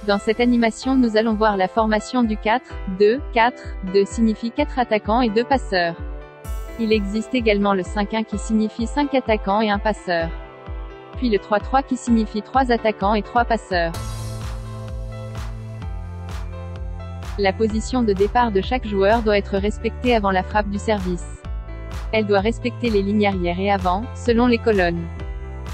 Dans cette animation nous allons voir la formation du 4-2. 4-2 signifie 4 attaquants et 2 passeurs. Il existe également le 5-1 qui signifie 5 attaquants et 1 passeur. Puis le 3-3 qui signifie 3 attaquants et 3 passeurs. La position de départ de chaque joueur doit être respectée avant la frappe du service. Elle doit respecter les lignes arrière et avant, selon les colonnes.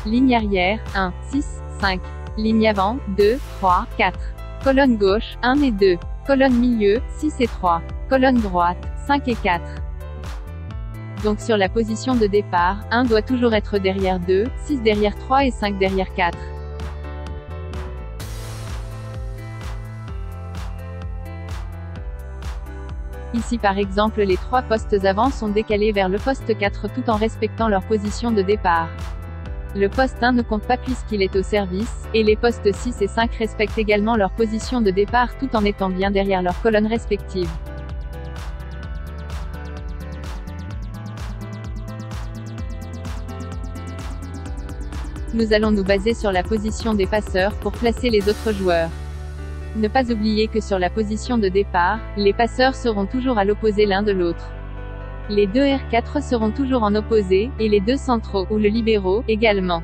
Ligne arrière, 1, 6, 5. Ligne avant, 2, 3, 4. Colonne gauche, 1 et 2. Colonne milieu, 6 et 3. Colonne droite, 5 et 4. Donc sur la position de départ, 1 doit toujours être derrière 2, 6 derrière 3 et 5 derrière 4. Ici par exemple les 3 postes avant sont décalés vers le poste 4 tout en respectant leur position de départ. Le poste 1 ne compte pas puisqu'il est au service, et les postes 6 et 5 respectent également leur position de départ tout en étant bien derrière leurs colonnes respectives. Nous allons nous baser sur la position des passeurs pour placer les autres joueurs. Ne pas oublier que sur la position de départ, les passeurs seront toujours à l'opposé l'un de l'autre. Les 2 R4 seront toujours en opposé, et les 2 centraux, ou le libéraux, également.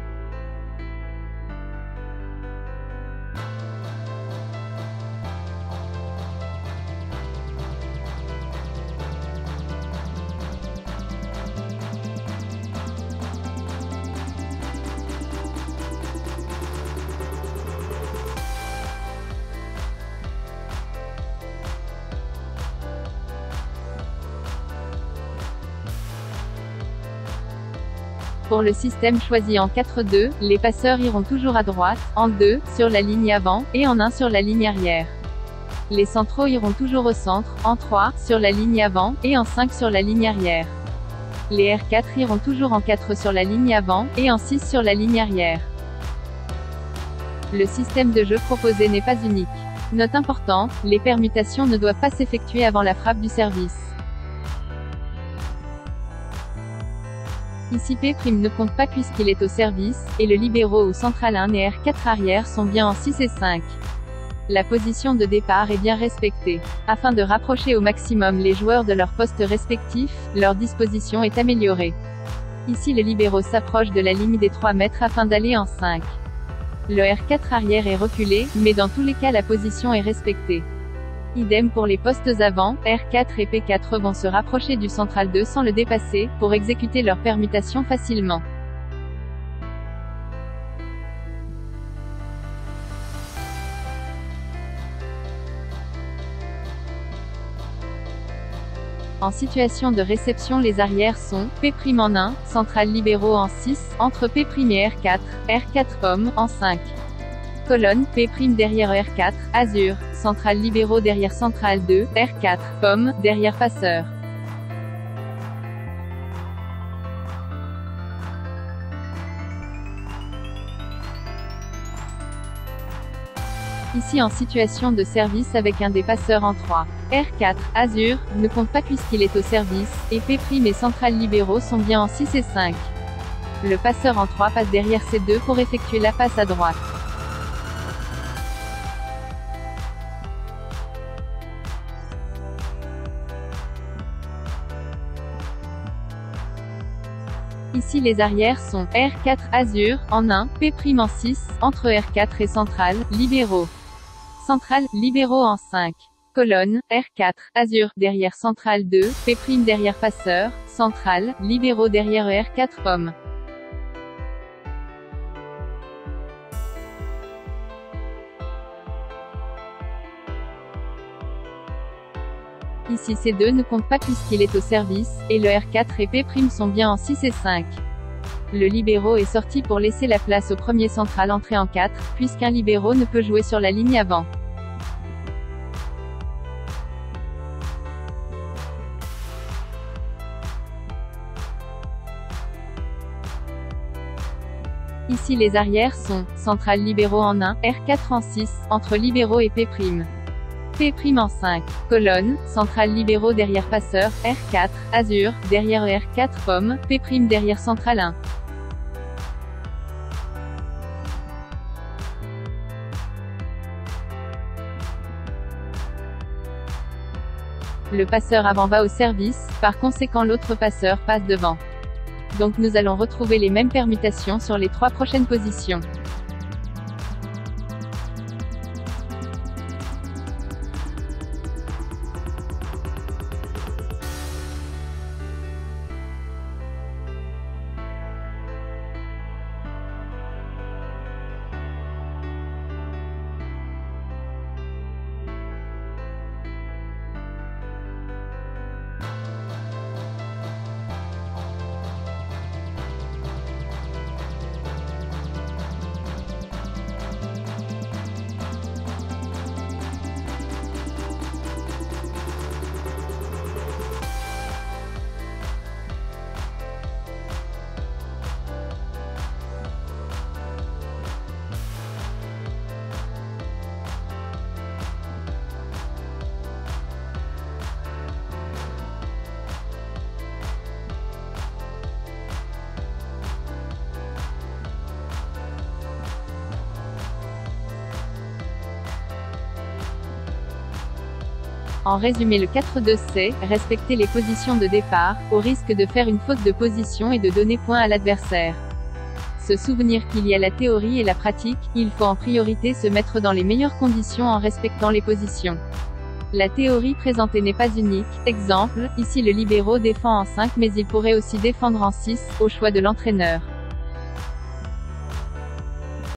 Pour le système choisi en 4-2, les passeurs iront toujours à droite, en 2, sur la ligne avant, et en 1 sur la ligne arrière. Les centraux iront toujours au centre, en 3, sur la ligne avant, et en 5 sur la ligne arrière. Les R4 iront toujours en 4 sur la ligne avant, et en 6 sur la ligne arrière. Le système de jeu proposé n'est pas unique. Note importante, les permutations ne doivent pas s'effectuer avant la frappe du service. Ici P' ne compte pas puisqu'il est au service, et le libéraux ou central 1 et R4 arrière sont bien en 6 et 5. La position de départ est bien respectée. Afin de rapprocher au maximum les joueurs de leurs postes respectifs, leur disposition est améliorée. Ici le libéraux s'approche de la ligne des 3 mètres afin d'aller en 5. Le R4 arrière est reculé, mais dans tous les cas la position est respectée. Idem pour les postes avant, R4 et P4 vont se rapprocher du central 2 sans le dépasser, pour exécuter leur permutation facilement. En situation de réception les arrières sont, P' en 1, central libéraux en 6, entre P' et R4, R4 pomme, en 5. Colonne, P' derrière R4, azur, central libéraux derrière central 2, R4, pomme, derrière passeur. Ici en situation de service avec un des passeurs en 3. R4, azur, ne compte pas puisqu'il est au service, et P' et central libéraux sont bien en 6 et 5. Le passeur en 3 passe derrière ces deux pour effectuer la passe à droite. Ici les arrières sont, R4, azur, en 1, P' en 6, entre R4 et central, libéraux. Central, libéraux en 5. Colonne, R4, azur, derrière central 2, P' derrière passeur, central, libéraux derrière R4 pomme. Ici C2 ne compte pas puisqu'il est au service, et le R4 et P' sont bien en 6 et 5. Le libéraux est sorti pour laisser la place au premier central entré en 4, puisqu'un libéraux ne peut jouer sur la ligne avant. Ici les arrières sont, central libéraux en 1, R4 en 6, entre libéraux et P'. P' en 5. Colonne, central libéraux derrière passeur, R4, azur, derrière R4 pomme, P' derrière central 1. Le passeur avant va au service, par conséquent l'autre passeur passe devant. Donc nous allons retrouver les mêmes permutations sur les 3 prochaines positions. En résumé, le 4-2 c'est « respecter les positions de départ, au risque de faire une faute de position et de donner point à l'adversaire ». Se souvenir qu'il y a la théorie et la pratique, il faut en priorité se mettre dans les meilleures conditions en respectant les positions. La théorie présentée n'est pas unique. Exemple, ici le libéro défend en 5 mais il pourrait aussi défendre en 6, au choix de l'entraîneur.